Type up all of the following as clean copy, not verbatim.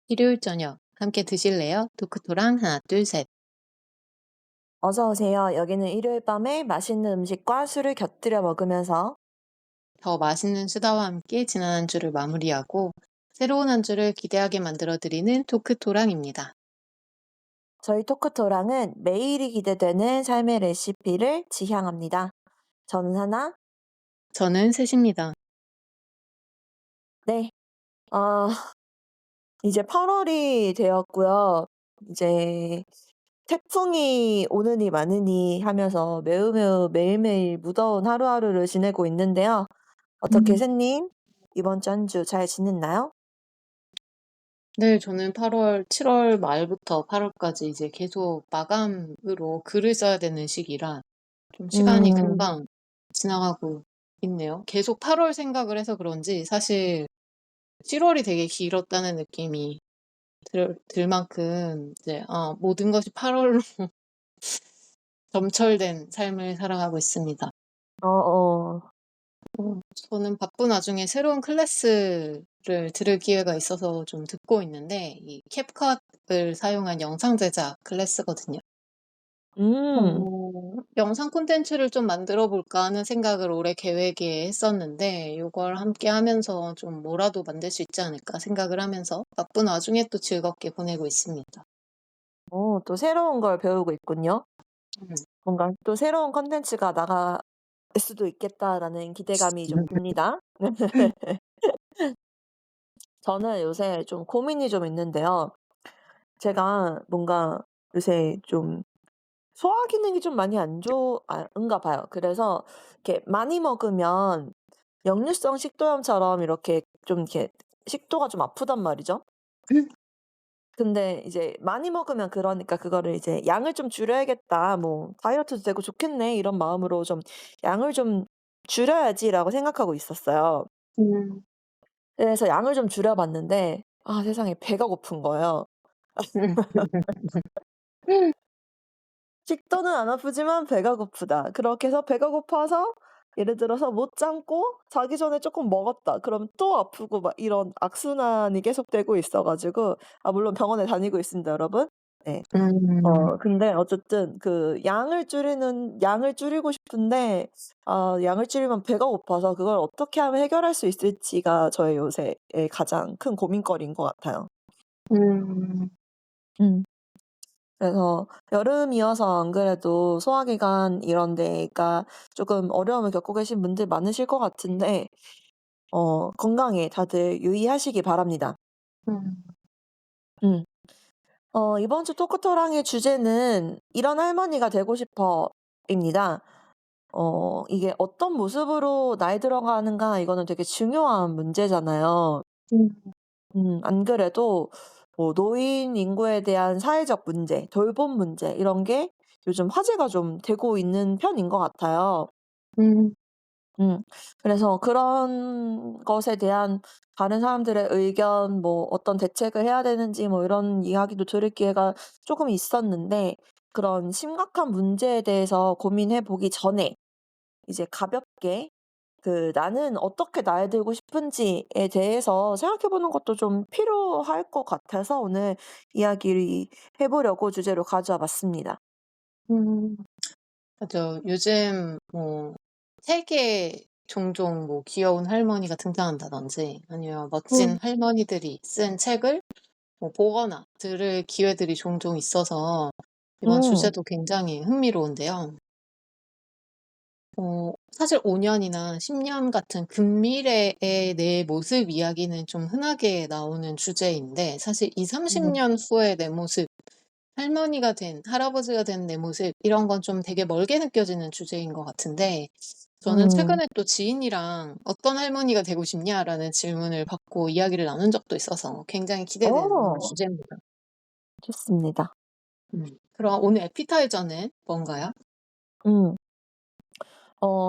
일요일 저녁 함께 드실래요? 토크토랑 하나 둘 셋. 어서 오세요. 여기는 일요일 밤에 맛있는 음식과 술을 곁들여 먹으면서 더 맛있는 수다와 함께 지난 한 주를 마무리하고 새로운 한 주를 기대하게 만들어 드리는 토크토랑입니다. 저희 토크토랑은 매일이 기대되는 삶의 레시피를 지향합니다. 저는 하나, 저는 셋입니다. 네. 아, 이제 8월이 되었고요. 이제 태풍이 오느니 마느니 하면서 매우 매우 매일매일 무더운 하루하루를 지내고 있는데요. 어떻게 음. 샌님? 이번 주 한 주 잘 지냈나요? 네, 저는 7월 말부터 8월까지 이제 계속 마감으로 글을 써야 되는 시기라 좀 시간이 음, 금방 지나가고 있네요. 계속 8월 생각을 해서 그런지 사실 7월이 되게 길었다는 느낌이 들 만큼 이제 모든 것이 8월로 점철된 삶을 살아가고 있습니다. 어, 어. 저는 바쁜 와중에 새로운 클래스를 들을 기회가 있어서 좀 듣고 있는데 이 캡컷을 사용한 영상 제작 클래스거든요. 음. 영상 콘텐츠를 좀 만들어 볼까 하는 생각을 올해 계획에 했었는데 이걸 함께 하면서 좀 뭐라도 만들 수 있지 않을까 생각을 하면서 바쁜 와중에 또 즐겁게 보내고 있습니다. 또 새로운 걸 배우고 있군요. 음. 뭔가 또 새로운 콘텐츠가 나갈 수도 있겠다라는 기대감이 좀 듭니다. 저는 요새 좀 고민이 좀 있는데요. 제가 뭔가 요새 좀 소화 기능이 좀 많이 안 좋은가 봐요. 그래서 이렇게 많이 먹으면 역류성 식도염처럼 이렇게 좀 이렇게 식도가 좀 아프단 말이죠. 근데 이제 많이 먹으면 그러니까 그거를 이제 '양을 좀 줄여야겠다. 뭐 다이어트도 되고 좋겠네.' 이런 마음으로 좀 '양을 좀 줄여야지.'라고 생각하고 있었어요. 음. 그래서 양을 좀 줄여 봤는데 세상에 배가 고픈 거예요. 식도는 안 아프지만 배가 고프다. 그렇게 해서 배가 고파서 예를 들어서 못 참고 자기 전에 쪼끔 먹었다. 그럼 또 아프고 막 이런 악순환이 계속되고 있어 가지고 물론 병원에 다니고 있습니다, 여러분. 네. 음. 근데 어쨌든 그 양을 줄이고 싶은데 양을 줄이면 배가 고파서 그걸 어떻게 하면 해결할 수 있을지가 저의 요새의 가장 큰 고민거리인 것 같아요. 음. 음. 그래서 여름이어서 안 그래도 소화기관 이런 데가 쪼금 어려움을 겪고 계신 분들 많으실 것 같은데 건강에 다들 유의하시기 바랍니다. 음. 음. 이번 주 토크토랑의 주제는 "이런 할머니가 되고 싶어"입니다. 이게 어떤 모습으로 나이 들어가는가 이거는 되게 중요한 문제잖아요. 음. 안 그래도 뭐 노인 인구에 대한 사회적 문제, 돌봄 문제 이런 게 요즘 화제가 좀 되고 있는 편인 것 같아요. 음. 음. 그래서 그런 것에 대한 다른 사람들의 의견 뭐 어떤 대책을 해야 되는지 뭐 이런 이야기도 들을 기회가 조금 있었는데 그런 심각한 문제에 대해서 고민해 보기 전에 이제 가볍게 나는 어떻게 나이 들고 싶은지에 대해서 생각해 보는 것도 좀 필요할 것 같아서 오늘 이야기를 해 보려고 주제로 가져와 봤습니다. 음. 맞아. 요즘 뭐 책에 종종 뭐 귀여운 할머니가 등장한다든지 아니면 멋진 음. 할머니들이 쓴 책을 뭐 보거나 들을 기회들이 종종 있어서 이번 음. 주제도 굉장히 흥미로운데요. 사실 5 년이나 10년 같은 근미래의 내 모습 이야기는 좀 흔하게 나오는 주제인데 사실 20-30 음. 년 후의 내 모습, 할머니가 된 할아버지가 된 내 모습 이런 건 좀 되게 멀게 느껴지는 주제인 것 같은데 저는 음. 최근에 또 지인이랑 "어떤 할머니가 되고 싶냐?"라는 질문을 받고 이야기를 나눈 적도 있어서 굉장히 기대되는 어. 주제입니다. 좋습니다. 그럼 오늘 에피타이저는 뭔가요? 음.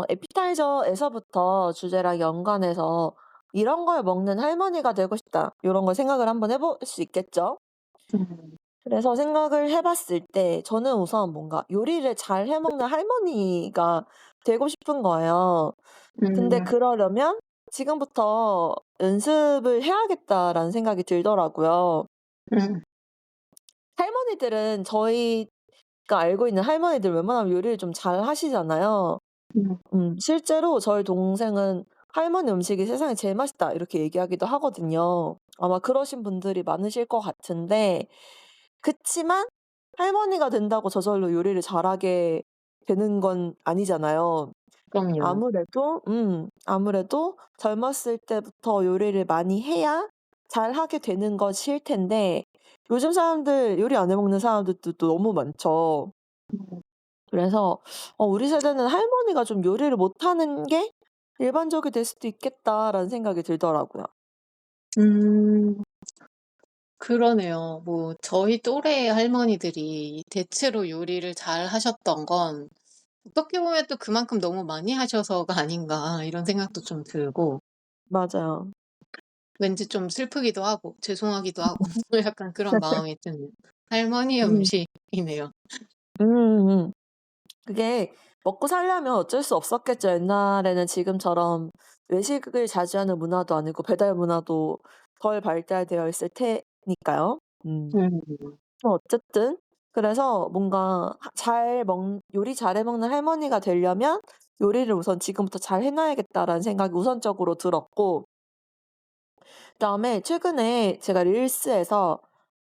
에피타이저에서부터 주제랑 연관해서 '이런 걸 먹는 할머니가 되고 싶다.' 요런 걸 생각을 한번 해볼 수 있겠죠? 음. 그래서 생각을 해 봤을 때 저는 우선 뭔가 요리를 잘 해 먹는 할머니가 되고 싶은 거예요. 근데 음. 그러려면 '지금부터 연습을 해야겠다.'라는 생각이 들더라고요. 음. 할머니들은 저희가 알고 있는 할머니들 웬만하면 요리를 좀 잘하시잖아요. 음. 실제로 저희 동생은 "할머니 음식이 세상에 제일 맛있다." 이렇게 얘기하기도 하거든요. 아마 그러신 분들이 많으실 것 같은데, 그치만 할머니가 된다고 저절로 요리를 잘하게 되는 건 아니잖아요. 그럼요. 아무래도 젊었을 때부터 요리를 많이 해야 잘하게 되는 것일 텐데, 요즘 사람들 요리 안 해 먹는 사람들도 또 너무 많죠. 음. 그래서 우리 세대는 할머니가 좀 요리를 못하는 게 일반적이 될 수도 있겠다라는 생각이 들더라고요. 음. 그러네요. 뭐 저희 또래 할머니들이 대체로 요리를 잘하셨던 건 어떻게 보면 또 그만큼 너무 많이 하셔서가 아닌가 이런 생각도 좀 들고 맞아요. 왠지 좀 슬프기도 하고 죄송하기도 하고 약간 그런 마음이 드는 할머니의 음. 음식이네요. 음음. 그게 먹고 살려면 어쩔 수 없었겠죠. 옛날에는 지금처럼 외식을 자주 하는 문화도 아니고 배달 문화도 덜 발달되어 있을 테니까요. 음. 음. 어쨌든 그래서 뭔가 요리 잘해 먹는 할머니가 되려면 '요리를 우선 지금부터 잘 해 놔야겠다.'라는 생각이 우선적으로 들었고, 그다음에 최근에 제가 릴스에서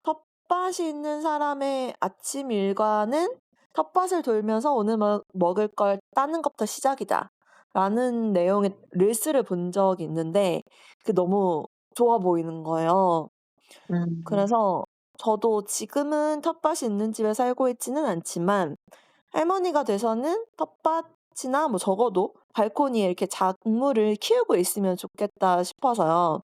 '텃밭이 있는 사람의 아침 일과는 텃밭을 돌면서 오늘 먹을 걸 따는 것부터 시작이다.'라는 내용의 릴스를 본 적이 있는데, 그게 너무 좋아 보이는 거예요. 음. 그래서 저도 지금은 텃밭이 있는 집에 살고 있지는 않지만 할머니가 돼서는 텃밭이나 뭐 적어도 발코니에 이렇게 작물을 키우고 있으면 좋겠다 싶어서요.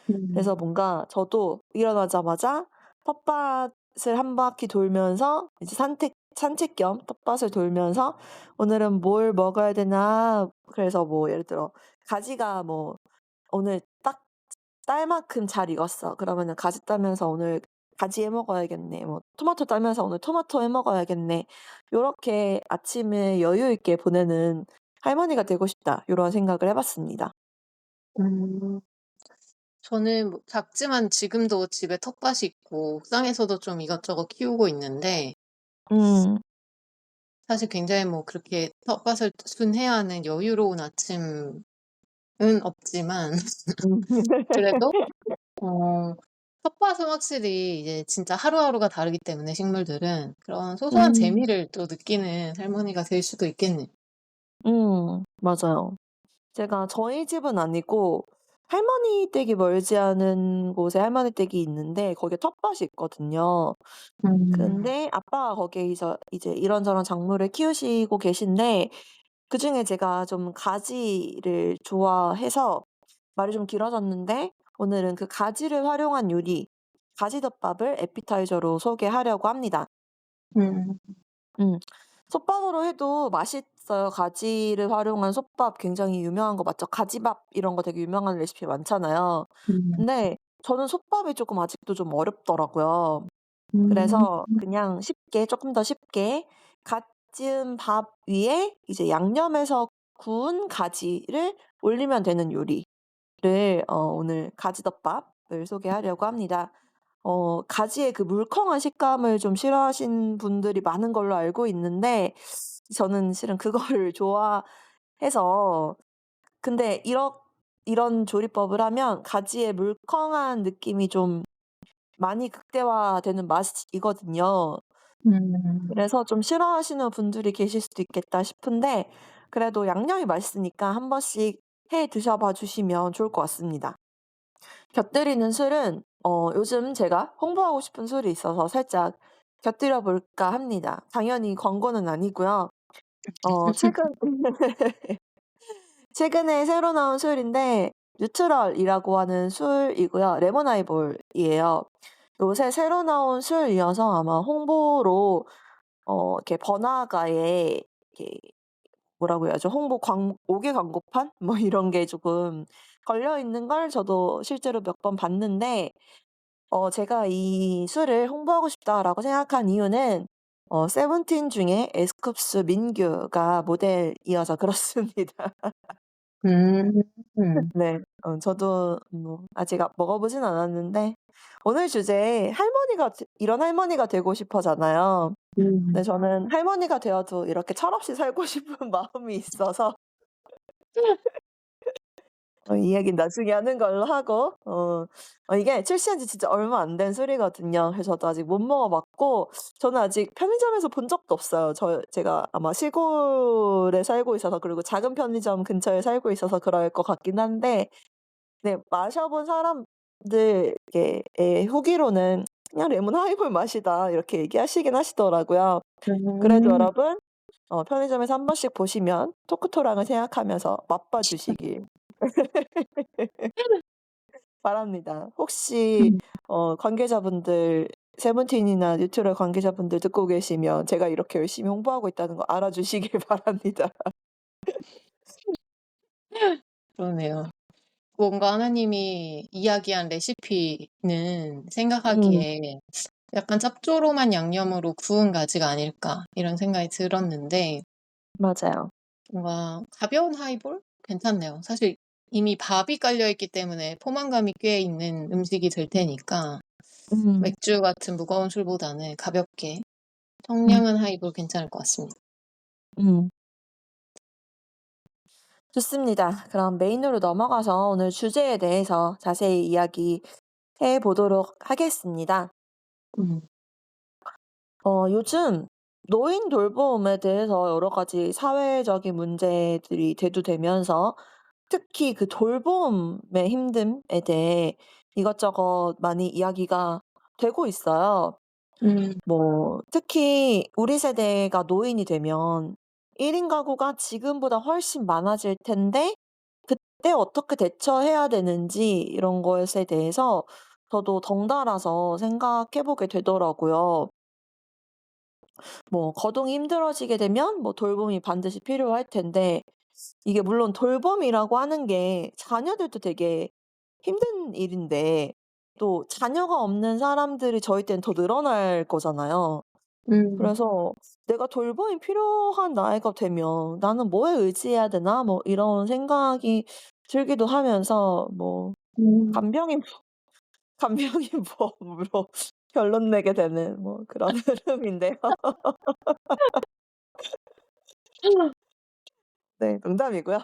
음. 그래서 뭔가 저도 일어나자마자 텃밭을 한 바퀴 돌면서 이제 산책 겸 텃밭을 돌면서 '오늘은 뭘 먹어야 되나.' 그래서 뭐 예를 들어 가지가 뭐 '오늘 딱 딸 만큼 잘 익었어.' 그러면은 가지 따면서 '오늘 가지 해 먹어야겠네.' 뭐 '토마토 따면서 '오늘 토마토 해 먹어야겠네.' 요렇게 아침을 여유 있게 보내는 할머니가 되고 싶다, 요런 생각을 해 봤습니다. 음. 저는 뭐 작지만 지금도 집에 텃밭이 있고 옥상에서도 좀 이것저것 키우고 있는데 음. 사실 굉장히 뭐 그렇게 텃밭을 순회해야 하는 여유로운 아침은 없지만 음. 그래도 텃밭은 확실히 이제 진짜 하루하루가 다르기 때문에 식물들은 그런 소소한 음. 재미를 또 느끼는 할머니가 될 수도 있겠네요. 맞아요. 제가 저희 집은 아니고 할머니 댁이 멀지 않은 곳에 할머니 댁이 있는데 거기에 텃밭이 있거든요. 음. 근데 아빠가 거기에서 이제 이런저런 작물을 키우시고 계신데, 그중에 제가 좀 가지를 좋아해서 말이 좀 길어졌는데, 오늘은 그 가지를 활용한 요리, 가지덮밥을 에피타이저로 소개하려고 합니다. 음. 음. 솥밥으로 해도 맛있어요. 가지를 활용한 솥밥 굉장히 유명한 거 맞죠? 가지밥 이런 거 되게 유명한 레시피 많잖아요. 음. 근데 저는 솥밥이 조금 아직도 좀 어렵더라고요. 음. 그래서 그냥 쉽게, 조금 더 쉽게 갓 지은 밥 위에 이제 양념해서 구운 가지를 올리면 되는 요리를 오늘 가지덮밥을 소개하려고 합니다. 가지의 그 물컹한 식감을 좀 싫어하시는 분들이 많은 걸로 알고 있는데, 저는 실은 그거를 좋아해서. 근데 이런 조리법을 하면 가지의 물컹한 느낌이 좀 많이 극대화되는 맛이거든요. 음. 그래서 좀 싫어하시는 분들이 계실 수도 있겠다 싶은데, 그래도 양념이 맛있으니까 한 번씩 해 드셔 봐 주시면 좋을 것 같습니다. 곁들이는 술은 요즘 제가 홍보하고 싶은 술이 있어서 살짝 곁들여 볼까 합니다. 당연히 광고는 아니고요. 최근에 새로 나온 술인데 뉴트럴이라고 하는 술이고요. 레몬 하이볼이에요. 요새 새로 나온 술이어서 아마 홍보로 이렇게 번화가에 이렇게 뭐라고 해야죠? 홍보 광 5개 광고판 뭐 이런 게 조금 걸려 있는 걸 저도 실제로 몇 번 봤는데, 제가 이 술을 홍보하고 싶다라고 생각한 이유는 세븐틴 중에 에스쿱스 민규가 모델이어서 그렇습니다. 음. 네. 저도 뭐 아직 먹어 보진 않았는데 오늘 주제에 이런 할머니가 되고 싶어잖아요. 근데 음. 저는 할머니가 되어도 이렇게 철없이 살고 싶은 마음이 있어서 이 얘기는 나중에 하는 걸로 하고 이게 출시한 지 진짜 얼마 안 된 술이거든요. 그래서 저도 아직 못 먹어 봤고 저는 아직 편의점에서 본 적도 없어요. 제가 아마 시골에 살고 있어서 그리고 작은 편의점 근처에 살고 있어서 그럴 것 같긴 한데 네 마셔 본 사람들 의 후기로는 "그냥 레몬 하이볼 맛이다." 이렇게 얘기하시긴 하시더라고요. 그래도 음. 여러분 편의점에서 한 번씩 보시면 토크토랑을 생각하면서 맛봐 주시길 바랍니다. 혹시 음. 관계자분들 세븐틴이나 뉴트럴 관계자분들 듣고 계시면 제가 이렇게 열심히 홍보하고 있다는 거 알아주시길 바랍니다. 그러네요. 뭔가 하나님이 이야기한 레시피는 음 생각하기에 약간 짭조름한 양념으로 구운 가지가 아닐까 이런 생각이 들었는데 맞아요. 뭔가 가벼운 하이볼 괜찮네요. 사실 이미 밥이 깔려 있기 때문에 포만감이 꽤 있는 음식이 될 테니까 음. 맥주 같은 무거운 술보다는 가볍게 음. 청량한 하이볼 괜찮을 것 같습니다. 음. 좋습니다. 그럼 메인으로 넘어가서 오늘 주제에 대해서 자세히 이야기해 보도록 하겠습니다. 음. 요즘 노인 돌봄에 대해서 여러 가지 사회적인 문제들이 대두되면서 특히 그 돌봄의 힘듦에 대해 이것저것 많이 이야기가 되고 있어요. 음. 뭐 특히 우리 세대가 노인이 되면 1인 가구가 지금보다 훨씬 많아질 텐데 그때 어떻게 대처해야 되는지 이런 것에 대해서 저도 덩달아서 생각해 보게 되더라고요. 뭐 거동이 힘들어지게 되면 뭐 돌봄이 반드시 필요할 텐데 이게 물론 돌봄이라고 하는 게 자녀들도 되게 힘든 일인데 또 자녀가 없는 사람들이 저희 때는 더 늘어날 거잖아요. 음. 그래서 '내가 돌봄이 필요한 나이가 되면 나는 뭐에 의지해야 되나?' 뭐 이런 생각이 들기도 하면서 뭐 음. 간병인 간병인보험으로 결론 내게 되는 뭐 그런 흐름인데요. 네 농담이고요.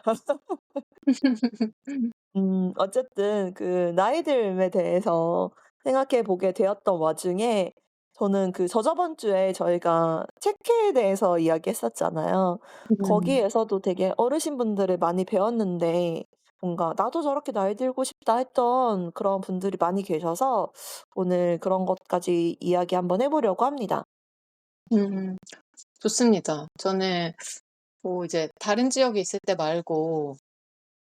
어쨌든 그 나이듦에 대해서 생각해 보게 되었던 와중에 저는 그 저저번 주에 저희가 책회에 대해서 이야기했었잖아요. 음. 거기에서도 되게 어르신분들을 많이 배웠는데 뭔가 '나도 저렇게 나이 들고 싶다.' 했던 그런 분들이 많이 계셔서 오늘 그런 것까지 이야기 한번 해 보려고 합니다. 음. 좋습니다. 저는 뭐 이제 다른 지역에 있을 때 말고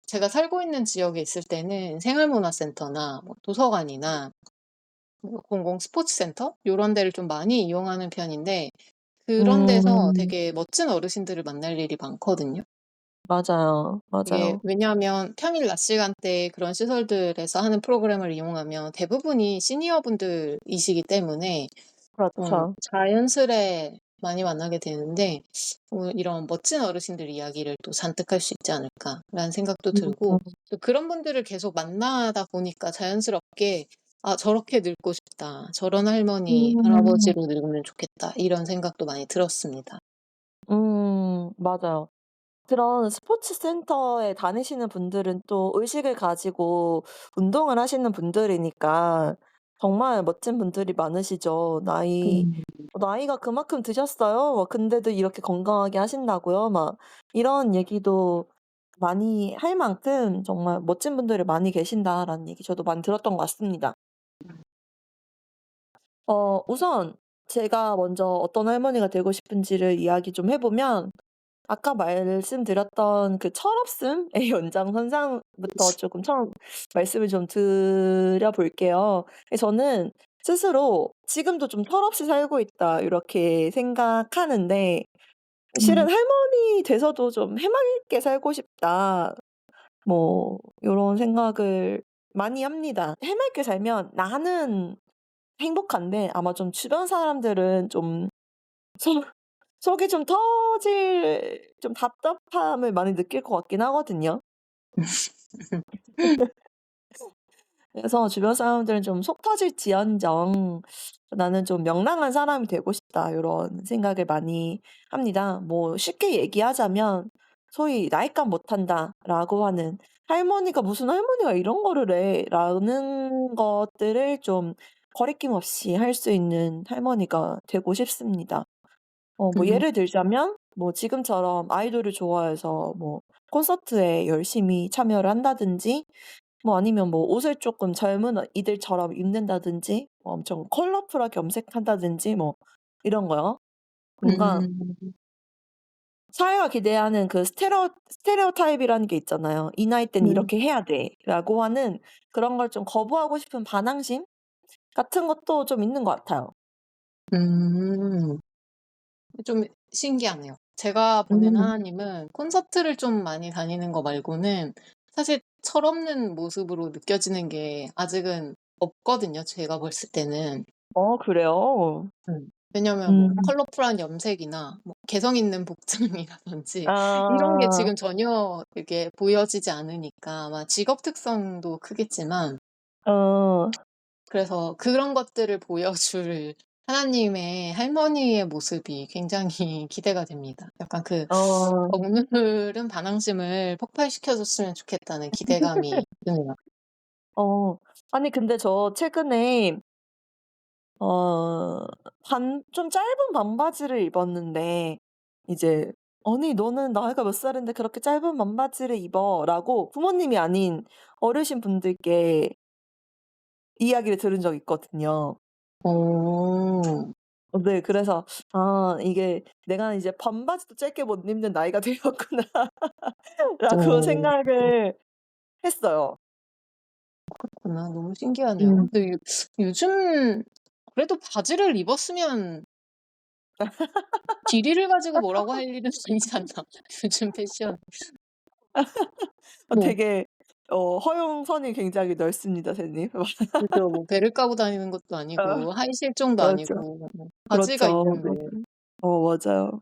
제가 살고 있는 지역에 있을 때는 생활문화센터나 뭐 도서관이나 뭐 공공 스포츠센터 요런 데를 좀 많이 이용하는 편인데 그런 데서 음. 되게 멋진 어르신들을 만날 일이 많거든요. 맞아요. 이게 맞아요. 왜냐하면 평일 낮 시간대에 그런 시설들에서 하는 프로그램을 이용하면 대부분이 시니어분들이시기 때문에 좀 그렇죠. 자연스레 많이 만나게 되는데 이런 멋진 어르신들 이야기를 또 잔뜩 할 수 있지 않을까라는 생각도 들고 음. 또 그런 분들을 계속 만나다 보니까 자연스럽게 '아 저렇게 늙고 싶다. 저런 할머니, 음. 할아버지로 늙으면 좋겠다.' 이런 생각도 많이 들었습니다. 맞아요. 그런 스포츠 센터에 다니시는 분들은 또 의식을 가지고 운동을 하시는 분들이니까 정말 멋진 분들이 많으시죠. 음. "나이가 그만큼 드셨어요? 근데도 이렇게 건강하게 하신다고요?" 막 이런 얘기도 많이 할 만큼 정말 "멋진 분들이 많이 계신다."라는 얘기 저도 많이 들었던 것 같습니다. 우선 제가 먼저 어떤 할머니가 되고 싶은지를 이야기 좀 해 보면 아까 말씀드렸던 그 철없음의 연장선상부터 조금 처음 말씀을 좀 드려 볼게요. 저는 스스로 '지금도 좀 철없이 살고 있다.' 이렇게 생각하는데 음. 실은 '할머니 돼서도 좀 해맑게 살고 싶다.' 뭐 요런 생각을 많이 합니다. 해맑게 살면 나는 행복한데 아마 좀 주변 사람들은 좀 속 속이 좀 터질 좀 답답함을 많이 느낄 것 같긴 하거든요. 그래서 주변 사람들은 좀 '속 터질지언정 나는 좀 명랑한 사람이 되고 싶다.' 요런 생각을 많이 합니다. 뭐 쉽게 얘기하자면 소위 "나이값 못한다."라고 하는 '할머니가 무슨 할머니가 이런 거를 해.'라는 것들을 좀 거리낌 없이 할 수 있는 할머니가 되고 싶습니다. 뭐 음. 예를 들자면 뭐 지금처럼 아이돌을 좋아해서 뭐 콘서트에 열심히 참여를 한다든지 뭐 아니면 뭐 옷을 쪼끔 젊은 이들처럼 입는다든지 뭐 엄청 컬러풀하게 염색한다든지 뭐 이런 거요. 뭔가 음. 사회가 기대하는 그 스테레오타입이라는 게 있잖아요. '이 나이 때는 음. 이렇게 해야 돼.'라고 하는 그런 걸 좀 거부하고 싶은 반항심 같은 것도 좀 있는 것 같아요. 음. 좀 신기하네요. 제가 보는 음. 하나님은 콘서트를 좀 많이 다니는 거 말고는 사실 철없는 모습으로 느껴지는 게 아직은 없거든요, 제가 봤을 때는. 그래요? 왜냐면 뭐 음. 컬러풀한 염색이나 뭐 개성 있는 복장이라든지 이런 게 아. 지금 전혀 이렇게 보여지지 않으니까 아마 직업 특성도 크겠지만 어. 그래서 그런 것들을 보여줄 하나님의 할머니의 모습이 굉장히 기대가 됩니다. 약간 그 어. '억누른 반항심을 폭발시켜 줬으면 좋겠다.'는 기대감이 드네요. 어. 아니 근데 저 최근에 어 좀 짧은 반바지를 입었는데 이제 "아니 너는 나이가 몇 살인데 그렇게 짧은 반바지를 입어."라고 부모님이 아닌 어르신분들께 이야기를 들은 적이 있거든요. 어. 네. 그래서 '아 이게 내가 이제 반바지도 짧게 못 입는 나이가 되었구나.'라고 어. 생각을 했어요. 그렇구나. 너무 신기하네요. 음. 근데 요즘 그래도 바지를 입었으면 길이를 가지고 뭐라고 할 일은 아니지 않나. 요즘 패션. 뭐 되게 허용선이 굉장히 넓습니다 선생님. 그죠. 뭐 배를 까고 다니는 것도 아 아니고 하이 실종도 그렇죠. 아니고 뭐 바지가 그렇죠. 있는데. 그 맞아요.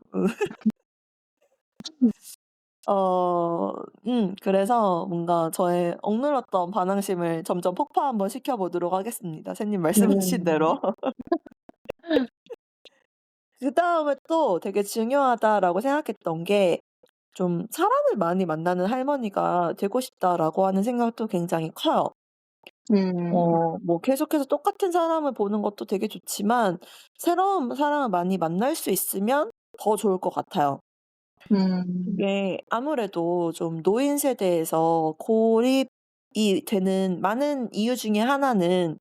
그래서 뭔가 저의 억눌렀던 반항심을 점점 폭파 한번 시켜 보도록 하겠습니다, 선생님 말씀하신 음. 대로. 그다음에 또 되게 중요하다라고 생각했던 게 좀 '사람을 많이 만나는 할머니가 되고 싶다.'라고 하는 생각도 굉장히 커요. 음. 뭐 계속해서 똑같은 사람을 보는 것도 되게 좋지만 새로운 사람을 많이 만날 수 있으면 더 좋을 것 같아요. 음. 이게 아무래도 좀 노인 세대에서 고립이 되는 많은 이유 중에 하나는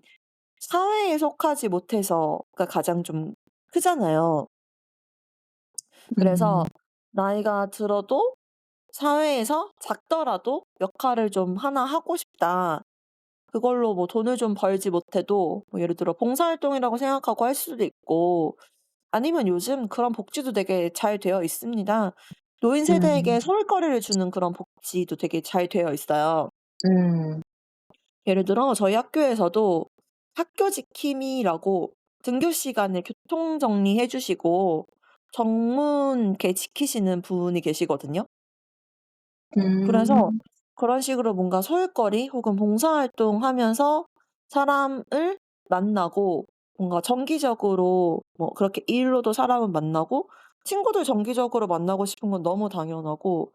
사회에 속하지 못해서가 가장 좀 크잖아요. 그래서 음. 나이가 들어도 사회에서 작더라도 '역할을 좀 하나 하고 싶다.' 그걸로 뭐 돈을 좀 벌지 못해도 뭐 예를 들어 봉사활동이라고 생각하고 할 수도 있고 아니면 요즘 그런 복지도 되게 잘 되어 있습니다. 노인 음. 세대에게 소일거리를 주는 그런 복지도 되게 잘 되어 있어요. 음. 예를 들어 저희 학교에서도 학교 지킴이라고 등교 시간에 교통 정리해 주시고 정문 이렇게 지키시는 분이 계시거든요. 그래서 음. 그런 식으로 뭔가 소일거리 혹은 봉사활동하면서 사람을 만나고 뭔가 정기적으로 뭐 그렇게 일로도 사람을 만나고 친구들 정기적으로 만나고 싶은 건 너무 당연하고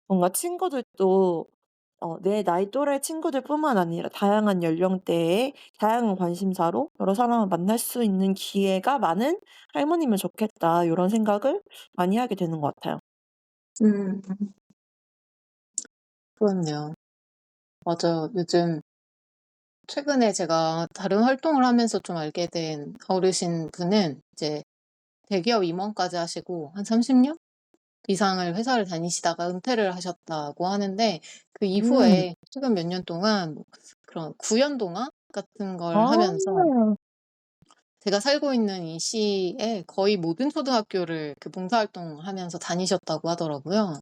뭔가 친구들도 내 나이 또래 친구들뿐만 아니라 다양한 연령대의 다양한 관심사로 여러 사람을 만날 수 있는 기회가 많은 할머니면 좋겠다 요런 생각을 많이 하게 되는 것 같아요. 음. 그렇네요. 맞아요. 요즘 최근에 제가 다른 활동을 하면서 좀 알게 된 어르신분은 이제 대기업 임원까지 하시고 한 30년 이상을 회사를 다니시다가 은퇴를 하셨다고 하는데 그 음. 이후에 최근 몇 년 동안 뭐 그런 구연 동화 같은 걸 하면서 아. 제가 살고 있는 이 시의 거의 모든 초등학교를 그 봉사활동하면서 다니셨다고 하더라고요.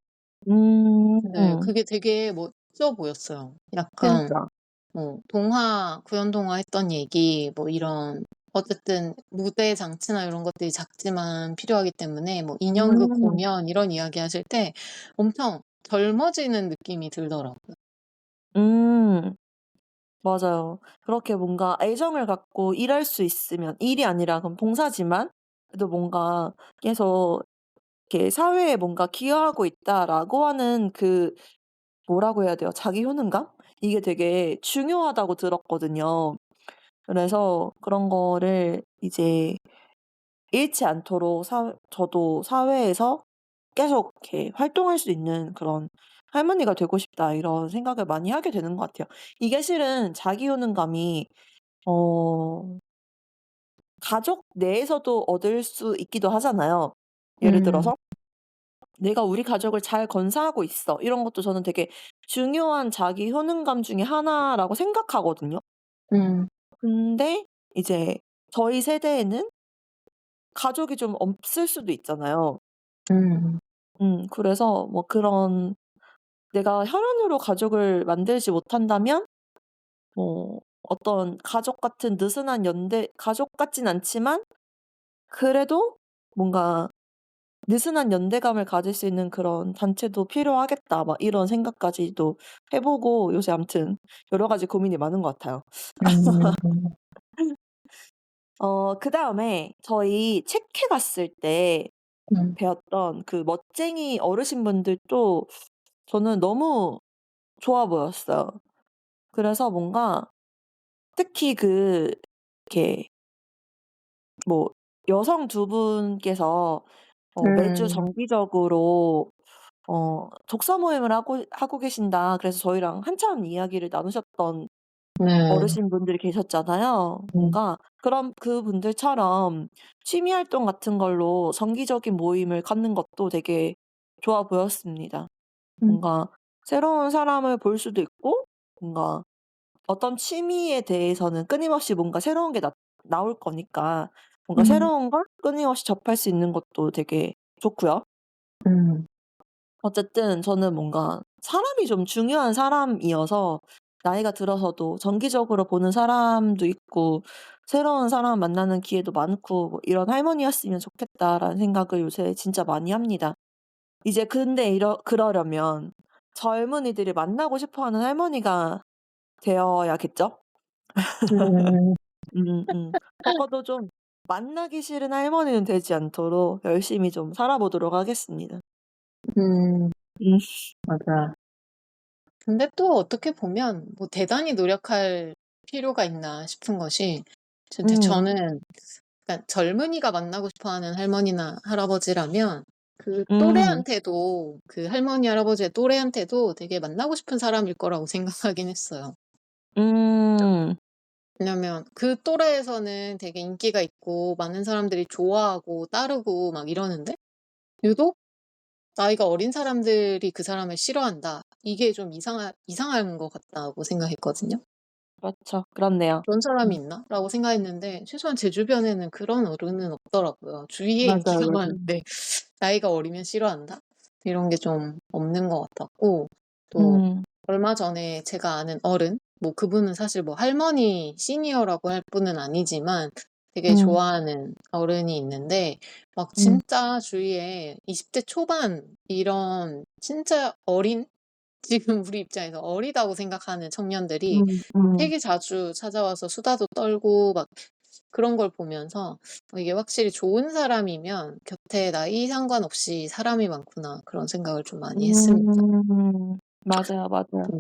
네. 음. 그게 되게 멋져 보였어요. 약간 진짜. 뭐 동화 구연 동화 했던 얘기 뭐 이런 어쨌든 무대 장치나 이런 것들이 작지만 필요하기 때문에 뭐 인형극 음. 공연 이런 이야기 하실 때 엄청 젊어지는 느낌이 들더라고요. 음. 맞아요. 그렇게 뭔가 애정을 갖고 일할 수 있으면 일이 아니라 그럼 봉사지만 그래도 뭔가 계속 이렇게 '사회에 뭔가 기여하고 있다.'라고 하는 그 뭐라고 해야 돼요? 자기 효능감? 이게 되게 중요하다고 들었거든요. 그래서 그런 거를 이제 잃지 않도록 저도 사회에서 계속 이렇게 활동할 수 있는 그런 '할머니가 되고 싶다.' 이런 생각을 많이 하게 되는 것 같아요. 이게 실은 자기 효능감이 어 가족 내에서도 얻을 수 있기도 하잖아요. 예를 음. 들어서 '내가 우리 가족을 잘 건사하고 있어.' 이런 것도 저는 되게 중요한 자기 효능감 중에 하나라고 생각하거든요. 음. 근데 이제 저희 세대에는 가족이 좀 없을 수도 있잖아요. 음. 그래서 뭐 그런 내가 혈연으로 가족을 만들지 못한다면 뭐 어떤 가족 같은 느슨한 연대 가족 같진 않지만 그래도 뭔가 '느슨한 연대감을 가질 수 있는 그런 단체도 필요하겠다.' 막 이런 생각까지도 해 보고 요새 아무튼 여러 가지 고민이 많은 것 같아요. 음. 그다음에 저희 책회 갔을 때 음. 배웠던 그 멋쟁이 어르신분들도 저는 너무 좋아 보였어요. 그래서 뭔가 특히 이렇게 뭐 여성 두 분께서 매주 음. 정기적으로 독서 모임을 하고 계신다. 그래서 저희랑 한참 이야기를 나누셨던 네. 어르신분들이 계셨잖아요. 음. 뭔가 그런 그분들처럼 취미 활동 같은 걸로 정기적인 모임을 갖는 것도 되게 좋아 보였습니다. 음. 뭔가 새로운 사람을 볼 수도 있고 뭔가 어떤 취미에 대해서는 끊임없이 뭔가 새로운 게 나올 거니까 뭔가 음. 새로운 걸 끊임없이 접할 수 있는 것도 되게 좋고요. 음. 어쨌든 저는 뭔가 사람이 좀 중요한 사람이어서 나이가 들어서도 정기적으로 보는 사람도 있고 새로운 사람 만나는 기회도 많고 뭐 '이런 할머니였으면 좋겠다.'라는 생각을 요새 진짜 많이 합니다. 이제 근데 그러려면 젊은이들이 만나고 싶어 하는 할머니가 되어야겠죠? 음. 적어도 좀 만나기 싫은 할머니는 되지 않도록 열심히 좀 살아보도록 하겠습니다. 음. 음. 맞아. 근데 또 어떻게 보면 뭐 대단히 노력할 필요가 있나 싶은 것이 진짜 음. 저는 그러니까 젊은이가 만나고 싶어 하는 할머니나 할아버지라면 그 음. 또래한테도 그 할머니, 할아버지의 또래한테도 되게 만나고 싶은 사람일 거라고 생각하긴 했어요. 음. 왜냐면 그 또래에서는 되게 인기가 있고 많은 사람들이 좋아하고 따르고 막 이러는데 유독 나이가 어린 사람들이 그 사람을 싫어한다. 이게 좀 이상한 것 같다고 생각했거든요. 그렇죠. 그렇네요. '그런 사람이 음. 있나?'라고 생각했는데 최소한 제 주변에는 그런 어른은 없더라고요. 주위에 맞아요, 인기가 맞아요. 많은데 '나이가 어리면 싫어한다?' 이런 게 좀 없는 것 같았고 또 음. 얼마 전에 제가 아는 어른 뭐 그분은 사실 뭐 할머니 시니어라고 할 분은 아니지만 되게 음. 좋아하는 어른이 있는데 막 음. 진짜 주위에 20대 초반 이런 진짜 어린 지금 우리 입장에서 어리다고 생각하는 청년들이 음. 음. 되게 자주 찾아와서 수다도 떨고 막 그런 걸 보면서 이게 확실히 좋은 사람이면 곁에 나이 상관없이 사람이 많구나 그런 생각을 좀 많이 했습니다. 맞아요, 맞아요.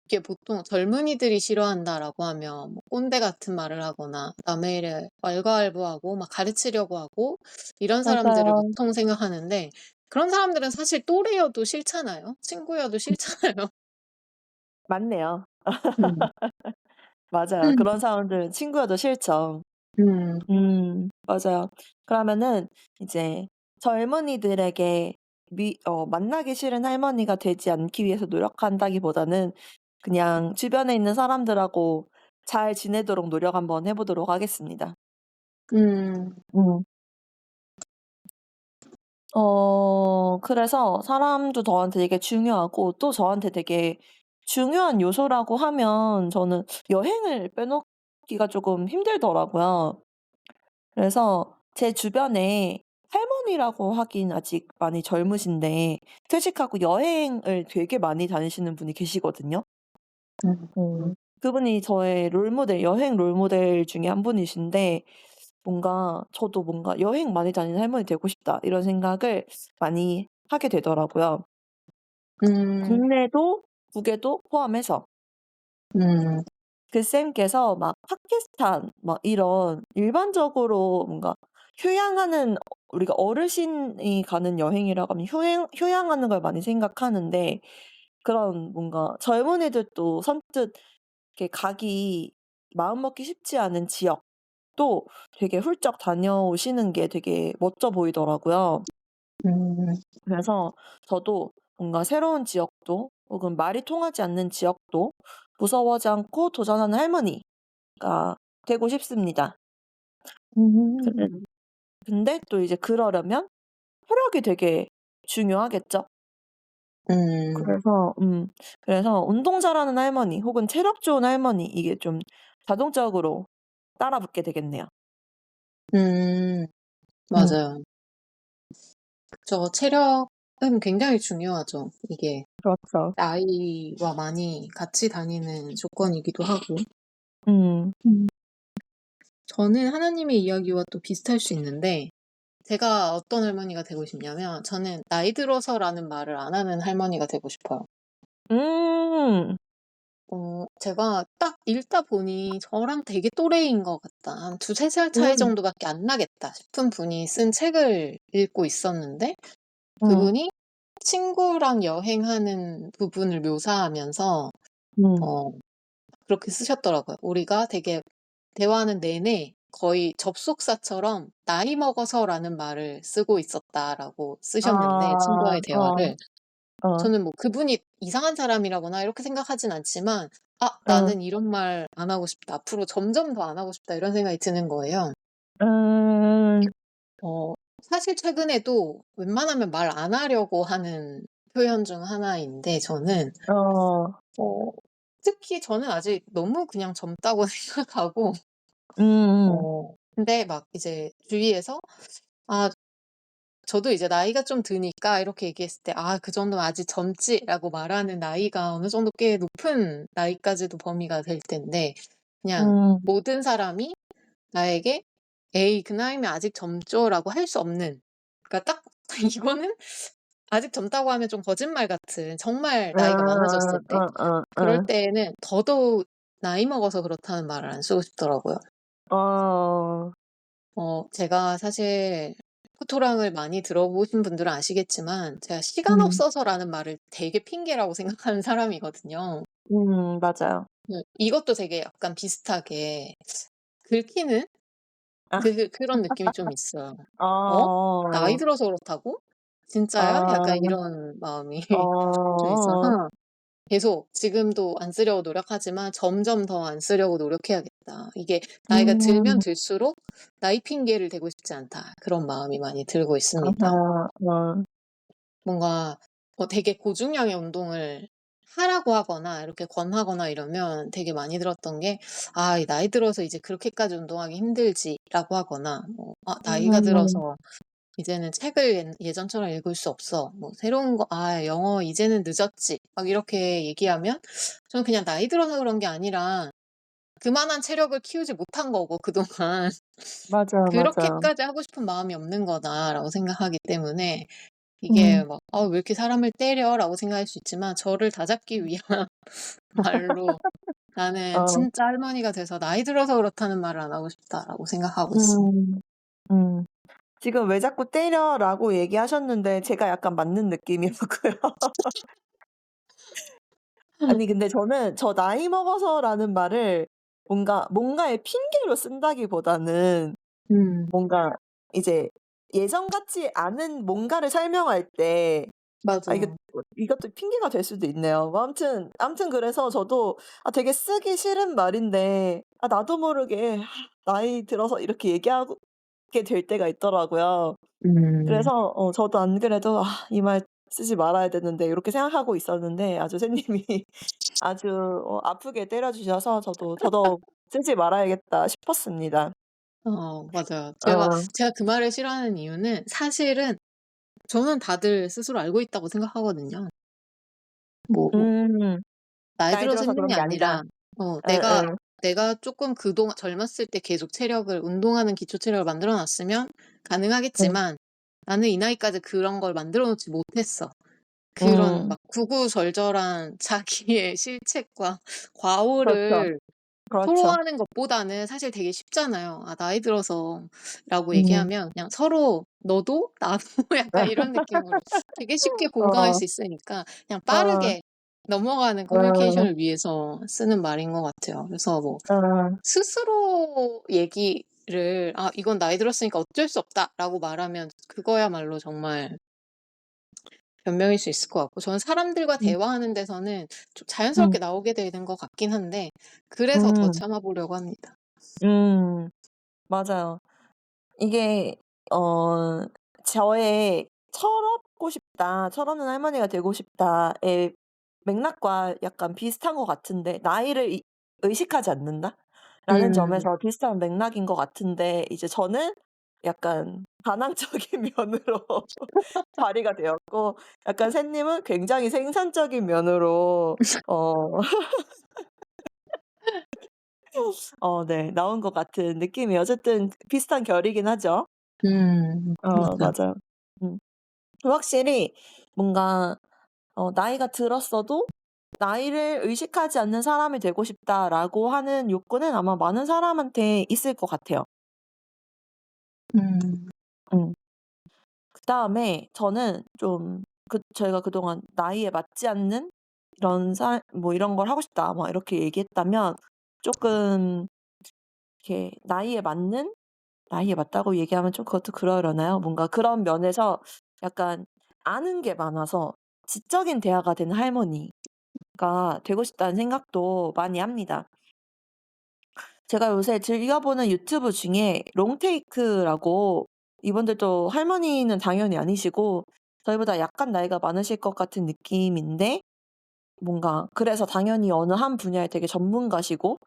이게 보통 젊은이들이 싫어한다라고 하면 뭐 꼰대 같은 말을 하거나 남의 일에 왈가왈부하고 막 가르치려고 하고 이런 사람들을 맞아요. 보통 생각하는데 그런 사람들은 사실 또래여도 싫잖아요. 친구여도 싫잖아요. 맞네요. 음. 맞아요. 그런 사람들은 친구여도 싫죠. 음. 맞아요. 그러면은 이제 젊은이들에게 만나기 싫은 할머니가 되지 않기 위해서 노력한다기보다는 그냥 주변에 있는 사람들하고 잘 지내도록 노력 한번 해 보도록 하겠습니다. 음. 음. 그래서 사람도 저한테 되게 중요하고 또 저한테 되게 중요한 요소라고 하면 저는 여행을 빼놓기가 조금 힘들더라고요. 그래서 제 주변에 할머니라고 하긴 아직 많이 젊으신데 퇴직하고 여행을 되게 많이 다니시는 분이 계시거든요. 음. 그분이 저의 롤모델 여행 롤모델 중에 한 분이신데 뭔가 저도 뭔가 '여행 많이 다니는 할머니 되고 싶다.' 이런 생각을 많이 하게 되더라고요. 음. 국내도 국외도 포함해서. 음. 그 쌤께서 막 파키스탄 막 이런 일반적으로 뭔가 휴양하는 우리가 어르신이 가는 여행이라고 하면 휴양하는 걸 많이 생각하는데 그런 뭔가 젊은이들도 선뜻 이렇게 가기 마음 먹기 쉽지 않은 지역도 되게 훌쩍 다녀오시는 게 되게 멋져 보이더라고요. 음. 그래서 저도 뭔가 새로운 지역도 혹은 말이 통하지 않는 지역도 무서워하지 않고 도전하는 할머니가 되고 싶습니다. 그래 음. 근데 또 이제 그러려면 체력이 되게 중요하겠죠. 음. 그래서 운동 잘하는 할머니 혹은 체력 좋은 할머니 이게 좀 자동적으로 따라 붙게 되겠네요. 음. 음. 맞아요. 그쵸. 체력은 굉장히 중요하죠. 이게 그렇죠. 나이와 많이 같이 다니는 조건이기도 하고. 음. 음. 저는 하나님의 이야기와 또 비슷할 수 있는데 제가 어떤 할머니가 되고 싶냐면 저는 "나이 들어서"라는 말을 안 하는 할머니가 되고 싶어요. 음. 제가 딱 읽다 보니 저랑 되게 또래인 것 같다. 한 2-3살 차이 음. 정도밖에 안 나겠다 싶은 분이 쓴 책을 읽고 있었는데 음. 그분이 친구랑 여행하는 부분을 묘사하면서 음. 어 그렇게 쓰셨더라고요. "우리가 되게 대화하는 내내 거의 접속사처럼 '나이 먹어서.'라는 말을 쓰고 있었다."라고 쓰셨는데 아. 친구와의 대화를. 어. 저는 뭐 그분이 이상한 사람이라거나 이렇게 생각하진 않지만 '아 어. 나는 이런 말 안 하고 싶다. 앞으로 점점 더 안 하고 싶다.' 이런 생각이 드는 거예요. 음. 어 사실 최근에도 웬만하면 말 안 하려고 하는 표현 중 하나인데 저는 어. 어 특히 저는 아직 너무 그냥 젊다고 생각하고 음음. 근데 막 이제 주위에서 아 저도 이제 나이가 좀 드니까 이렇게 얘기했을 때 "아 그 정도면 아직 젊지."라고 말하는 나이가 어느 정도 꽤 높은 나이까지도 범위가 될 텐데 그냥 음. 모든 사람이 나에게 "에이 그 나이면 아직 젊죠."라고 할 수 없는 그러니까 딱 이거는 아직 젊다고 하면 좀 거짓말 같은 정말 나이가 많아졌을 때 그럴 때에는 더더욱 나이 먹어서 그렇다는 말을 안 쓰고 싶더라고요. 어. 제가 사실 포토랑을 많이 들어보신 분들은 아시겠지만 제가 "시간 음. 없어서."라는 말을 되게 핑계라고 생각하는 사람이거든요. 맞아요. 이것도 되게 약간 비슷하게 긁히는 아. 그런 느낌이 좀 있어요. '어? 나이 어. 들어서 그렇다고? 진짜야?' 약간 아. 이런 마음이 좀 어. 있어서 계속 지금도 안 쓰려고 노력하지만 '점점 더 안 쓰려고 노력해야겠다.' 이게 나이가 들면 음. 들수록 '나이 핑계를 대고 싶지 않다.' 그런 마음이 많이 들고 있습니다. 아하. 어. 뭔가 되게 고중량의 운동을 하라고 하거나 이렇게 권하거나 이러면 되게 많이 들었던 게 "아 이 나이 들어서 이제 그렇게까지 운동하기 힘들지."라고 하거나 뭐 "아 나이가 음. 들어서 이제는 책을 예전처럼 읽을 수 없어." 뭐 새로운 거 "아 영어 이제는 늦었지." 막 이렇게 얘기하면 저는 그냥 나이 들어서 그런 게 아니라 그만한 체력을 키우지 못한 거고 그동안. 맞아요, 맞아요. '그렇게까지 하고 싶은 마음이 없는 거다.'라고 생각하기 때문에 이게 음. 막 '아 왜 이렇게 사람을 때려?'라고 생각할 수 있지만 저를 다잡기 위한 말로 '나는 어. 진짜 할머니가 돼서 나이 들어서 그렇다는 말을 안 하고 싶다.'라고 생각하고 있습니다. 음. 음. 지금 "왜 자꾸 때려?"라고 얘기하셨는데 제가 약간 맞는 느낌이었고요. 아니 근데 저는 저 "나이 먹어서"라는 말을 뭔가의 핑계로 쓴다기보다는 음. 뭔가 이제 예전 같지 않은 뭔가를 설명할 때 이게 맞아요. 이것도 핑계가 될 수도 있네요. 뭐 아무튼 그래서 저도 되게 쓰기 싫은 말인데 나도 모르게 나이 들어서 이렇게 얘기하고 게 될 때가 있더라고요. 음. 그래서 저도 안 그래도 '이 말 쓰지 말아야 되는데.' 이렇게 생각하고 있었는데 아주 선생님이 아주 아프게 때려 주셔서 저도 더더욱 '쓰지 말아야겠다.' 싶었습니다. 맞아요. 어. 제가 그 말을 싫어하는 이유는 사실은 저는 다들 스스로 알고 있다고 생각하거든요. 뭐 음. 나이 나이 들어서 들어서 힘든 그런 게 게 아니다. 아니라 어 내가 예예. 내가 쪼끔 그동안 젊었을 때 계속 체력을 운동하는 기초 체력을 만들어 놨으면 음. 가능하겠지만 나는 이 나이까지 그런 걸 만들어 놓지 못했어. 그런 음. 막 구구절절한 자기의 실책과 그렇죠. 과오를 그렇죠. 토로하는 것보다는 사실 되게 쉽잖아요. "아 나이 들어서"라고 음. 얘기하면 그냥 서로 너도 나도 약간 이런 느낌으로 되게 쉽게 공감할 어. 수 있으니까 그냥 어. 빠르게 넘어가는 어. 커뮤니케이션을 위해서 쓰는 말인 것 같아요. 그래서 뭐 어. 스스로 얘기를 "아 이건 나이 들었으니까 어쩔 수 없다."라고 말하면 그거야말로 정말 변명일 수 있을 것 같고 저는 사람들과 음. 대화하는 데서는 좀 음. 자연스럽게 나오게 되는 것 같긴 한데 그래서 더 음. 참아 보려고 합니다. 음. 맞아요. 이게 어 저의 '철없고 싶다. 철없는 할머니가 되고 싶다.'의 맥락과 약간 비슷한 것 같은데 '나이를 의식하지 않는다.'라는 음. 점에서 비슷한 맥락인 것 같은데 이제 저는 약간 반항적인 면으로 발휘가 되었고 약간 샌님은 굉장히 생산적인 면으로 네 나온 것 같은 느낌이 어쨌든 비슷한 결이긴 하죠. 맞아. 맞아요. 음. 확실히 뭔가 나이가 들었어도 '나이를 의식하지 않는 사람이 되고 싶다.'라고 하는 욕구는 아마 많은 사람한테 있을 것 같아요. 음. 음. 그다음에 저는 좀 저희가 그동안 "나이에 맞지 않는 이런 뭐 이런 걸 하고 싶다." 막 이렇게 얘기했다면 쪼끔 이렇게 나이에 맞다고 얘기하면 좀 그것도 그러려나요? 뭔가 그런 면에서 약간 아는 게 많아서 지적인 대화가 되는 할머니가 되고 싶다는 생각도 많이 합니다. 제가 요새 즐겨 보는 유튜브 중에 롱테이크라고 이분들도 할머니는 당연히 아니시고 저희보다 약간 나이가 많으실 것 같은 느낌인데 뭔가 그래서 당연히 어느 한 분야에 되게 전문가시고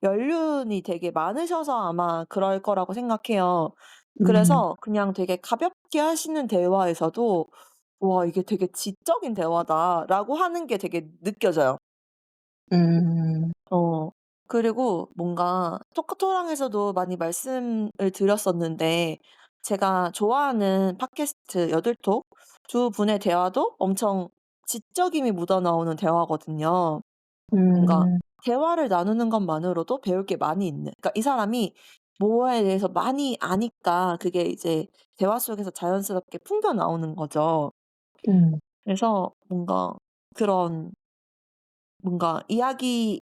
연륜이 되게 많으셔서 아마 그럴 거라고 생각해요. 음. 그래서 그냥 되게 가볍게 하시는 대화에서도 '와 이게 되게 지적인 대화다.'라고 하는 게 되게 느껴져요. 음. 어 그리고 뭔가 토크토랑에서도 많이 말씀을 드렸었는데 제가 좋아하는 팟캐스트 여들톡 두 분의 대화도 엄청 지적임이 묻어나오는 대화거든요. 뭔가 음. 대화를 나누는 것만으로도 배울 게 많이 있는 그러니까 이 사람이 뭐에 대해서 많이 아니까 그게 이제 대화 속에서 자연스럽게 풍겨 나오는 거죠. 음. 그래서 그런 뭔가 이야기할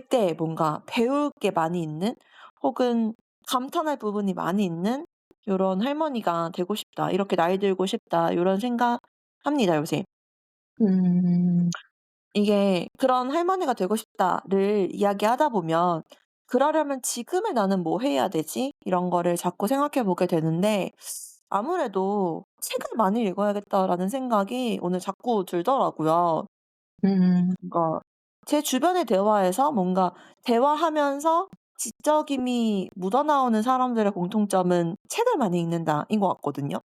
때 뭔가 배울 게 많이 있는 혹은 감탄할 부분이 많이 있는 요런 '할머니가 되고 싶다. 이렇게 나이 들고 싶다.' 요런 생각합니다 요새. 음. 이게 그런 '할머니가 되고 싶다.'를 이야기하다 보면 '그러려면 지금의 나는 뭐 해야 되지?' 이런 거를 자꾸 생각해 보게 되는데 아무래도 '책을 많이 읽어야겠다.'라는 생각이 오늘 자꾸 들더라고요. 음. 뭔가 제 주변의 대화에서 뭔가 대화하면서 지적임이 묻어나오는 사람들의 공통점은 "책을 많이 읽는다."인 것 같거든요.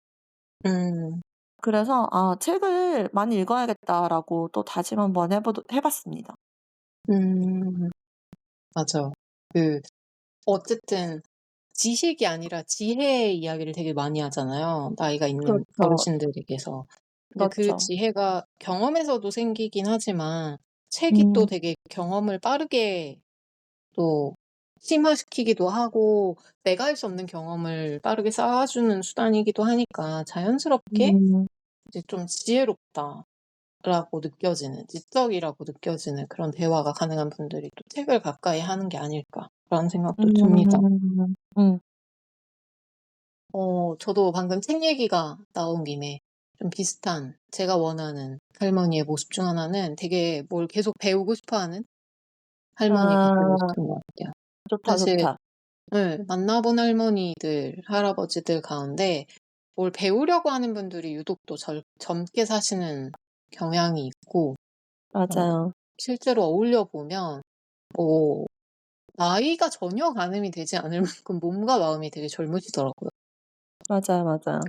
음. 그래서 '아 책을 많이 읽어야겠다.'라고 또 다짐 한번 해 봤습니다. 음. 맞아. 그 어쨌든 지식이 아니라 지혜의 이야기를 되게 많이 하잖아요, 나이가 있는 그렇죠. 어르신들에게서. 근데 그 그렇죠. 지혜가 경험에서도 생기긴 하지만 책이 또 음. 되게 경험을 빠르게 또 심화시키기도 하고 내가 할 수 없는 경험을 빠르게 쌓아주는 수단이기도 하니까 자연스럽게 음. 이제 좀 지혜롭다라고 느껴지는 지적이라고 느껴지는 그런 대화가 가능한 분들이 또 책을 가까이 하는 게 아닐까라는 생각도 듭니다. 음. 음. 저도 방금 책 얘기가 나온 김에 좀 비슷한 제가 원하는 할머니의 모습 중 하나는 되게 뭘 계속 배우고 싶어 하는 할머니가 되고 아. 싶은 것 같아요. 좋다, 사실 좋다. 예 만나본 할머니들, 할아버지들 가운데 뭘 배우려고 하는 분들이 유독 또 젊게 사시는 경향이 있고 어 맞아요. 실제로 어울려 보면 어 나이가 전혀 가늠이 되지 않을 만큼 몸과 마음이 되게 젊으시더라고요. 맞아요, 맞아요.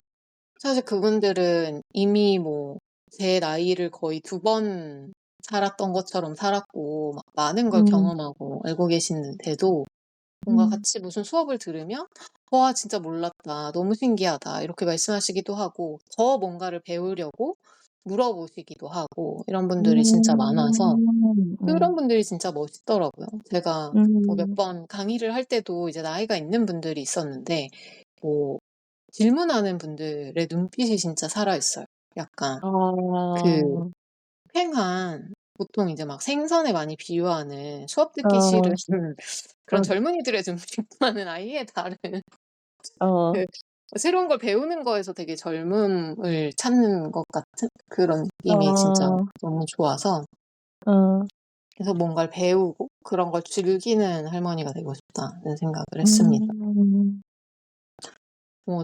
사실 그분들은 이미 뭐 제 나이를 거의 2번 살았던 것처럼 살았고 막 많은 걸 음. 경험하고 알고 계시는데도 뭔가 음. 같이 무슨 수업을 들으면 "와 진짜 몰랐다. 너무 신기하다." 이렇게 말씀하시기도 하고 더 뭔가를 배우려고 물어보시기도 하고 이런 분들이 진짜 많아서 그런 음. 분들이 진짜 멋있더라고요. 제가 뭐 몇 음. 번 강의를 할 때도 이제 나이가 있는 분들이 있었는데 뭐 질문하는 분들의 눈빛이 진짜 살아 있어요. 약간 그 아. 휑한 보통 이제 막 생선에 많이 비유하는 수업 듣기 싫은 어. 그런 어. 젊은이들의 눈빛과는 아예 다른 어. 그 새로운 걸 배우는 거에서 되게 젊음을 찾는 것 같은 그런 느낌이 진짜 어. 너무 좋아서 어. 계속 뭔가를 배우고 그런 걸 즐기는 할머니가 되고 싶다는 생각을 했습니다. 음.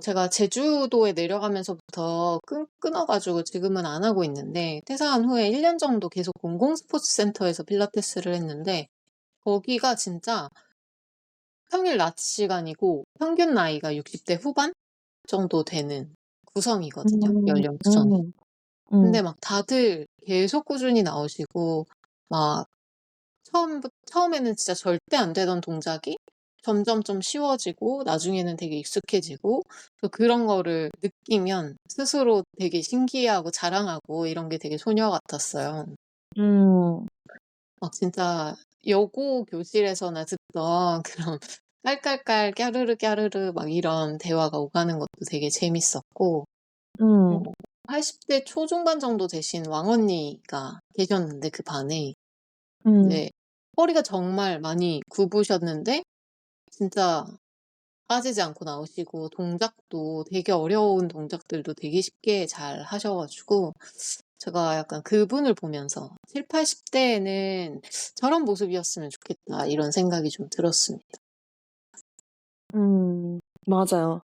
제가 제주도에 내려가면서부터 끊어 가지고 지금은 안 하고 있는데 퇴사한 후에 1년 정도 계속 공공 스포츠 센터에서 필라테스를 했는데 거기가 진짜 평일 낮 시간이고 평균 나이가 60대 후반 정도 되는 구성이거든요, 음. 연령 구성이. 음. 근데 음. 막 다들 계속 꾸준히 나오시고 막 처음에는 진짜 절대 안 되던 동작이 점점 좀 쉬워지고 나중에는 되게 익숙해지고 또 그런 거를 느끼면 스스로 되게 신기해하고 자랑하고 이런 게 되게 소녀 같았어요. 음. 막 진짜 여고 교실에서나 듣던 그런 깔깔깔 까르르 까르르 막 이런 대화가 오가는 것도 되게 재밌었고 어 음. 80대 초중반 정도 되신 왕언니가 계셨는데 그 반에 음. 이제 허리가 정말 많이 굽으셨는데 진짜 빠지지 않고 나오시고 동작도 되게 어려운 동작들도 되게 쉽게 잘 하셔 가지고 제가 약간 그분을 보면서 '7, 80 대에는 저런 모습이었으면 좋겠다.' 이런 생각이 좀 들었습니다. 음. 맞아요.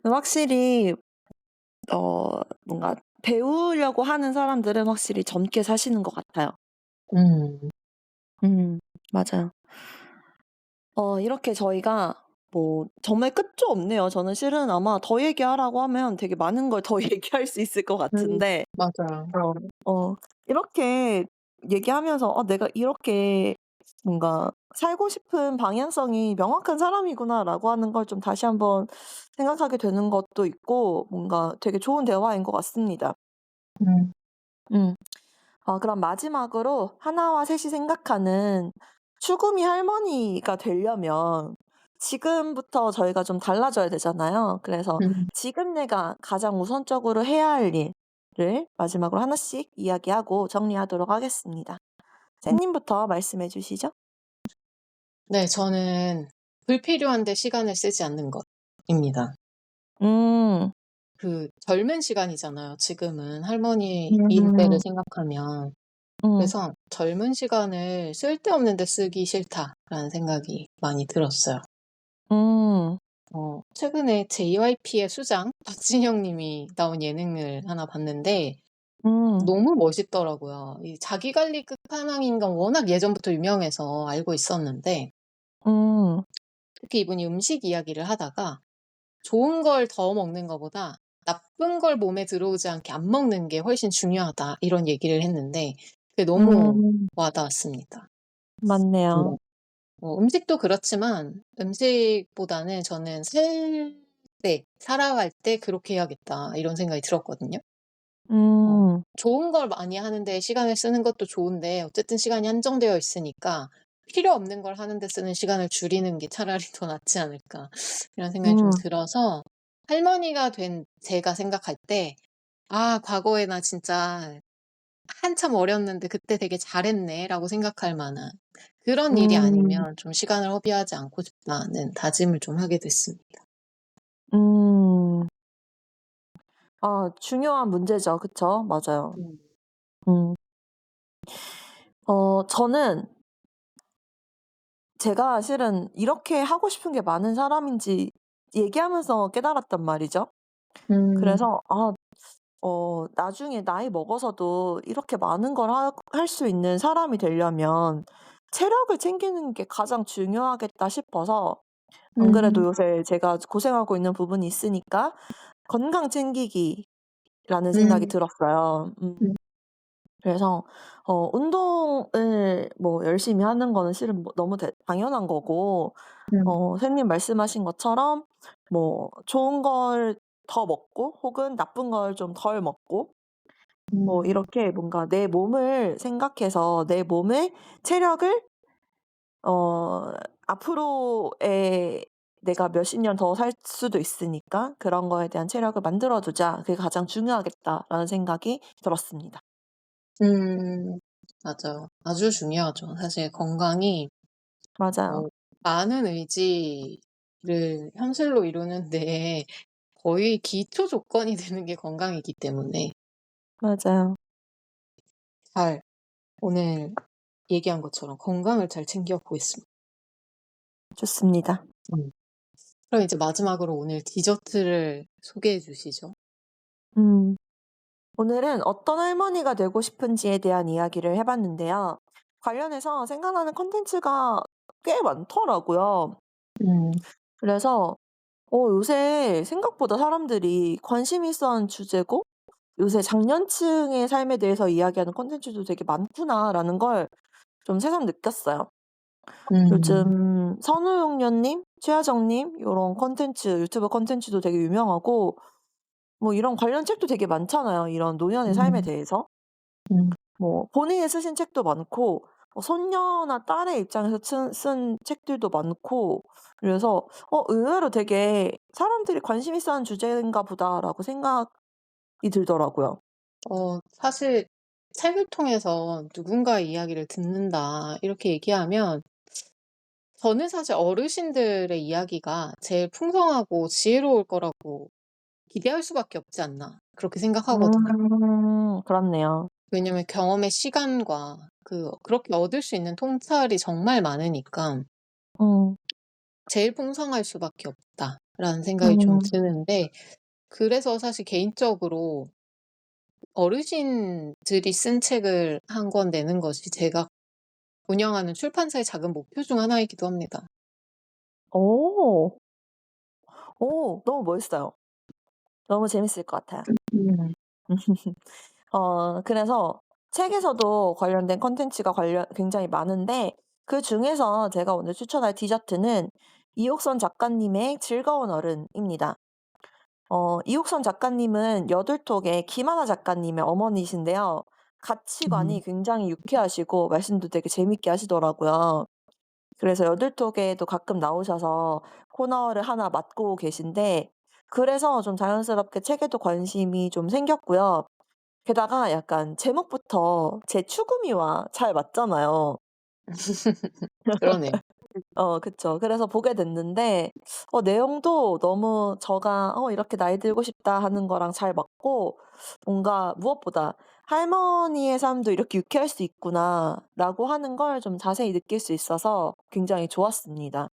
확실히 뭔가 배우려고 하는 사람들은 확실히 젊게 사시는 것 같아요. 음. 음. 맞아요. 이렇게 저희가 뭐 정말 끝도 없네요. 저는 실은 아마 더 얘기하라고 하면 되게 많은 걸 더 얘기할 수 있을 것 음. 같은데 맞아요. 이렇게 얘기하면서 '내가 이렇게 뭔가 살고 싶은 방향성이 명확한 사람이구나.'라고 하는 걸 좀 다시 한번 생각하게 되는 것도 있고 뭔가 되게 좋은 대화인 것 같습니다. 음. 음. 그럼 마지막으로 하나와 셋이 생각하는 추구미 할머니가 되려면 지금부터 저희가 좀 달라져야 되잖아요. 그래서 음. 지금 내가 가장 우선적으로 해야 할 일을 마지막으로 하나씩 이야기하고 정리하도록 하겠습니다. 쌤님부터 말씀해 주시죠. 네. 저는 불필요한 데 시간을 쓰지 않는 것입니다. 음. 그 젊은 시간이잖아요 지금은 할머니일 때를 음. 생각하면. 음. 그래서 '젊은 시간을 쓸데없는 데 쓰기 싫다.'라는 생각이 많이 들었어요. 음. 최근에 JYP의 수장 박진영 님이 나온 예능을 하나 봤는데 음. 너무 멋있더라고요. 이 자기 관리 끝판왕인 건 워낙 예전부터 유명해서 알고 있었는데 음. 특히 이분이 음식 이야기를 하다가 "좋은 걸 더 먹는 것보다 나쁜 걸 몸에 들어오지 않게 안 먹는 게 훨씬 중요하다." 이런 얘기를 했는데 그게 너무 음. 와 닿았습니다. 맞네요. 음식도 그렇지만 음식보다는 저는 살아갈 때 그렇게 해야겠다 이런 생각이 들었거든요. 음. 좋은 걸 많이 하는데 시간을 쓰는 것도 좋은데 어쨌든 시간이 한정되어 있으니까 '필요 없는 걸 하는 데 쓰는 시간을 줄이는 게 차라리 더 낫지 않을까.' 이런 생각이 좀 음. 들어서 할머니가 된 제가 생각할 때 '아 과거에 나 진짜 한참 어렸는데 그때 되게 잘했네.'라고 생각할 만한 그런 일이 음. 아니면 좀 시간을 허비하지 않고 싶다는 다짐을 좀 하게 됐습니다. 음. 중요한 문제죠. 그쵸? 맞아요. 음. 음. 저는 제가 실은 이렇게 하고 싶은 게 많은 사람인지 얘기하면서 깨달았단 말이죠. 음. 그래서 나중에 나이 먹어서도 이렇게 많은 걸 할 수 있는 사람이 되려면 체력을 챙기는 게 가장 중요하겠다 싶어서 안 그래도 음. 요새 제가 고생하고 있는 부분이 있으니까 건강 챙기기라는 생각이 음. 들었어요. 음. 그래서 운동을 뭐 열심히 하는 거는 실은 뭐 너무 당연한 거고 음. 선생님 말씀하신 것처럼 뭐 좋은 걸 더 먹고 혹은 나쁜 걸 좀 덜 먹고 뭐 음. 이렇게 뭔가 내 몸을 생각해서 내 몸의 체력을 어 앞으로의 내가 몇십 년 더 살 수도 있으니까 '그런 거에 대한 체력을 만들어 두자. 그게 가장 중요하겠다.'라는 생각이 들었습니다. 음. 맞아요. 아주 중요하죠. 사실 건강이 맞아요. 뭐 많은 의지를 현실로 이루는 데 거의 기초 조건이 되는 게 건강이기 때문에 맞아요. 잘 오늘 얘기한 것처럼 건강을 잘 챙겨 보겠습니다. 좋습니다. 음. 그럼 이제 마지막으로 오늘 디저트를 소개해 주시죠. 음. 오늘은 어떤 할머니가 되고 싶은지에 대한 이야기를 해 봤는데요. 관련해서 생각나는 콘텐츠가 꽤 많더라고요. 음. 그래서 요새 생각보다 사람들이 관심 있어 하는 주제고 요새 장년층의 삶에 대해서 이야기하는 콘텐츠도 되게 많구나라는 걸 좀 새삼 느꼈어요. 음. 요즘 선우용녀 님, 최하정 님 요런 콘텐츠 유튜브 콘텐츠도 되게 유명하고 뭐 이런 관련 책도 되게 많잖아요, 이런 노년의 삶에 음. 대해서. 음. 뭐 본인이 쓰신 책도 많고 손녀나 딸의 입장에서 쓴 책들도 많고 그래서 의외로 되게 '사람들이 관심 있어 하는 주제인가 보다.'라고 생각이 들더라고요. 사실 책을 통해서 누군가의 이야기를 듣는다 이렇게 얘기하면 저는 사실 어르신들의 이야기가 제일 풍성하고 지혜로울 거라고 기대할 수밖에 없지 않나 그렇게 생각하거든요. 그렇네요. 왜냐면 경험의 시간과 그렇게 얻을 수 있는 통찰이 정말 많으니까 음. '제일 풍성할 수밖에 없다.'라는 생각이 좀 음. 드는데 그래서 사실 개인적으로 어르신들이 쓴 책을 한 권 내는 것이 제가 운영하는 출판사의 작은 목표 중 하나이기도 합니다. 오. 너무 멋있어요. 너무 재밌을 것 같아요. 음. 그래서 책에서도 관련된 콘텐츠가 굉장히 많은데 그중에서 제가 오늘 추천할 디저트는 이옥선 작가님의 즐거운 어른입니다. 이옥선 작가님은 여둘톡의 김하나 작가님의 어머니신데요. 가치관이 음. 굉장히 유쾌하시고 말씀도 되게 재밌게 하시더라고요. 그래서 여둘톡에도 가끔 나오셔서 코너를 하나 맡고 계신데 그래서 좀 자연스럽게 책에도 관심이 좀 생겼고요. 게다가 약간 제목부터 제 추구미와 잘 맞잖아요. 그러네요. 그쵸. 그래서 보게 됐는데 내용도 너무 제가 '이렇게 나이 들고 싶다.' 하는 거랑 잘 맞고 뭔가 무엇보다 '할머니의 삶도 이렇게 유쾌할 수 있구나.'라고 하는 걸 좀 자세히 느낄 수 있어서 굉장히 좋았습니다. 음.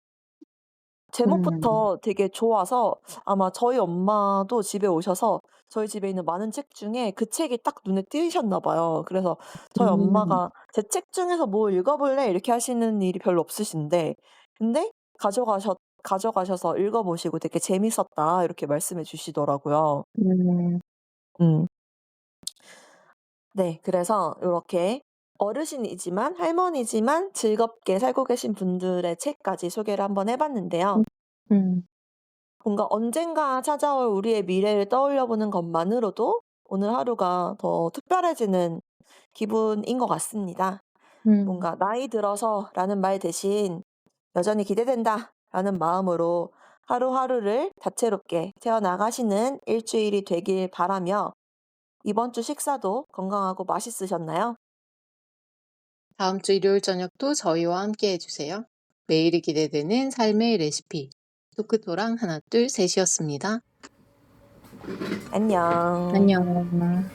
제목부터 되게 좋아서 아마 저희 엄마도 집에 오셔서 저희 집에 있는 많은 책 중에 그 책이 딱 눈에 띄셨나 봐요. 그래서 저희 음. 엄마가 "제 책 중에서 뭐 읽어 볼래?" 이렇게 하시는 일이 별로 없으신데 근데 가져가셔서 읽어 보시고 "되게 재밌었다." 이렇게 말씀해 주시더라고요. 음. 음. 네. 그래서 요렇게 어르신이지만 할머니지만 즐겁게 살고 계신 분들의 책까지 소개를 한번 해 봤는데요. 음. 뭔가 언젠가 찾아올 우리의 미래를 떠올려 보는 것만으로도 오늘 하루가 더 특별해지는 기분인 것 같습니다. 음. 뭔가 '나이 들어서.'라는 말 대신 '여전히 기대된다.'라는 마음으로 하루하루를 다채롭게 채워나가시는 일주일이 되길 바라며 이번 주 식사도 건강하고 맛있으셨나요? 다음 주 일요일 저녁도 저희와 함께 해 주세요. 매일이 기대되는 삶의 레시피 토크토랑 하나 둘 셋이었습니다. 안녕. 안녕.